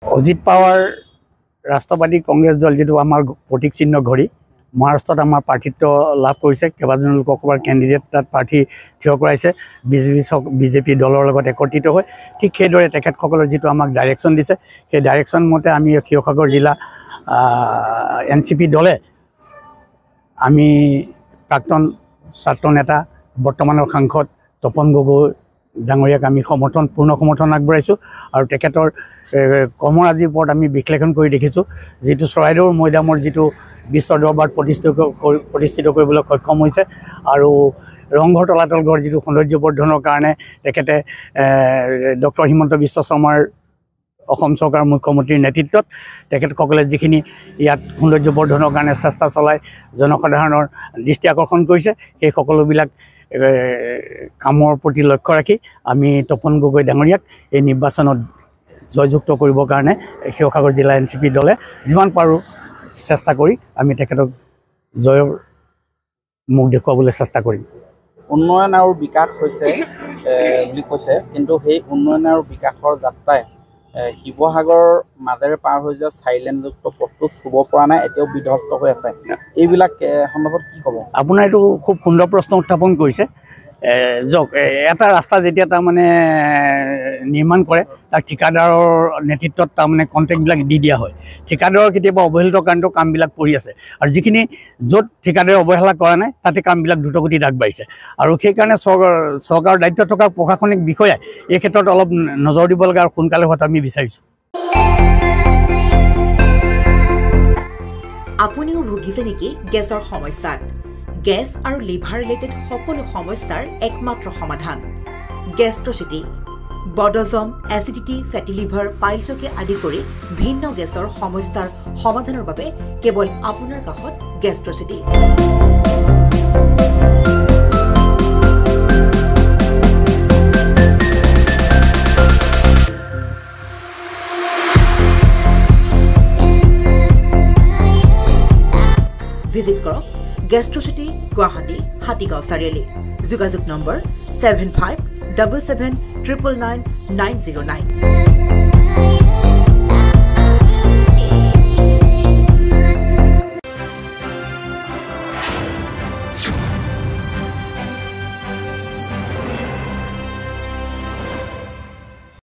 অজিত পাৱাৰ ৰাষ্ট্ৰবাদী কংগ্ৰেছ দল যেটো আমাৰ প্ৰতীক চিহ্ন ঘড়ী মহাৰাষ্ট্ৰত আমাৰ প্ৰাৰ্থিত্ব লাভ কৰিছে কেইবাজন লোকসভাৰ কেণ্ডিডেট তাত প্ৰাৰ্থী থিয় কৰাইছে বিজেপি দলৰ লগত একত্ৰিত হৈ ঠিক সেইদৰে তেখেতসকলৰ যেটো আমাক ডাইৰেকশ্যন দিছে সেই ডাইৰেকশ্যন মতে আমি শিৱসাগৰ জিলা এনচিপি দলে আমি প্ৰাক্তন ছাত্ৰ নেতা বৰ্তমানৰ সাংসদ তপন গগৈ ডাঙৰীয়াক আমি পূৰ্ণ সমৰ্থন আগবঢ়াইছোঁ আৰু তেখেতৰ কৰ্মৰাজিৰ ওপৰত আমি বিশ্লেষণ কৰি দেখিছোঁ যেটো চৰাইদেউৰ মৈদামৰ যেটো বিশ্ব দৰবাৰত প্ৰতিষ্ঠিত কৰিবলৈ সক্ষম হৈছে আৰু ৰংঘৰ তলাতল ঘৰ যেটো সৌন্দৰ্যবৰ্ধনৰ কাৰণে তেখেতে ডক্টৰ হিমন্ত বিশ্ব শৰ্মাৰ অসম চৰকাৰৰ মুখ্যমন্ত্ৰীৰ নেতৃত্বত তেখেতসকলে যিখিনি ইয়াত সৌন্দৰ্যবৰ্ধনৰ কাৰণে চেষ্টা চলাই জনসাধাৰণৰ দৃষ্টি আকৰ্ষণ কৰিছে সেই সকলোবিলাক কামৰ প্ৰতি লক্ষ্য ৰাখি আমি তপন গগৈ ডাঙৰীয়াক এই নিৰ্বাচনত জয়যুক্ত কৰিবৰ কাৰণে শিৱসাগৰ জিলা এনচিপি দলে যিমান পাৰোঁ চেষ্টা কৰি আমি তেখেতক জয়ৰ মুখ দেখুৱাবলৈ চেষ্টা কৰিম উন্নয়ন আৰু বিকাশ হৈছে বুলি কৈছে কিন্তু সেই উন্নয়ন আৰু বিকাশৰ যাত্ৰাই শিৱসাগৰৰ মাজেৰে পাৰ হৈ যোৱা চাইলেণ্ডযুক্ত পথটো চুব পৰা নাই এতিয়াও বিধ্বস্ত হৈ আছে এইবিলাক সন্দৰ্ভত কি ক'ব আপোনাৰ এইটো খুব সুন্দৰ প্ৰশ্ন উত্থাপন কৰিছে যক এটা ৰাস্তা যেতিয়া তাৰমানে নিৰ্মাণ কৰে তাৰ ঠিকাদাৰৰ নেতৃত্বত তাৰমানে কণ্ট্ৰেক্টবিলাক দি দিয়া হয় ঠিকাদাৰৰ কেতিয়াবা অৱহেলিত কাৰণেও কামবিলাক পৰি আছে আৰু যিখিনি য'ত ঠিকাদাৰে অৱহেলা কৰা নাই তাতে কামবিলাক দ্ৰুতগতিত আগবাঢ়িছে আৰু সেইকাৰণে চৰকাৰৰ দায়িত্ব থকা প্ৰশাসনিক বিষয়াই এই ক্ষেত্ৰত অলপ নজৰ দিব লাগে আৰু সোনকালে হোৱাটো আমি বিচাৰিছোঁ আপুনিও ভুগিছে নেকি গেছৰ সমস্যাত গেছ আৰু লিভাৰ ৰিলেটেড সকলো সমস্যাৰ একমাত্ৰ সমাধান গেষ্ট্ৰচিটি বডজম এচিডিটি ফেটি লিভাৰ পাইলছকে আদি কৰি ভিন্ন গেছৰ সমস্যাৰ সমাধানৰ বাবে কেৱল আপোনাৰ কাষত গেষ্ট্ৰচিটি ভিজিট কৰক গেষ্ট্ৰচিটি গুৱাহাটী হাতীগাঁও চাৰিআলি যোগাযোগ নম্বৰ 7577999909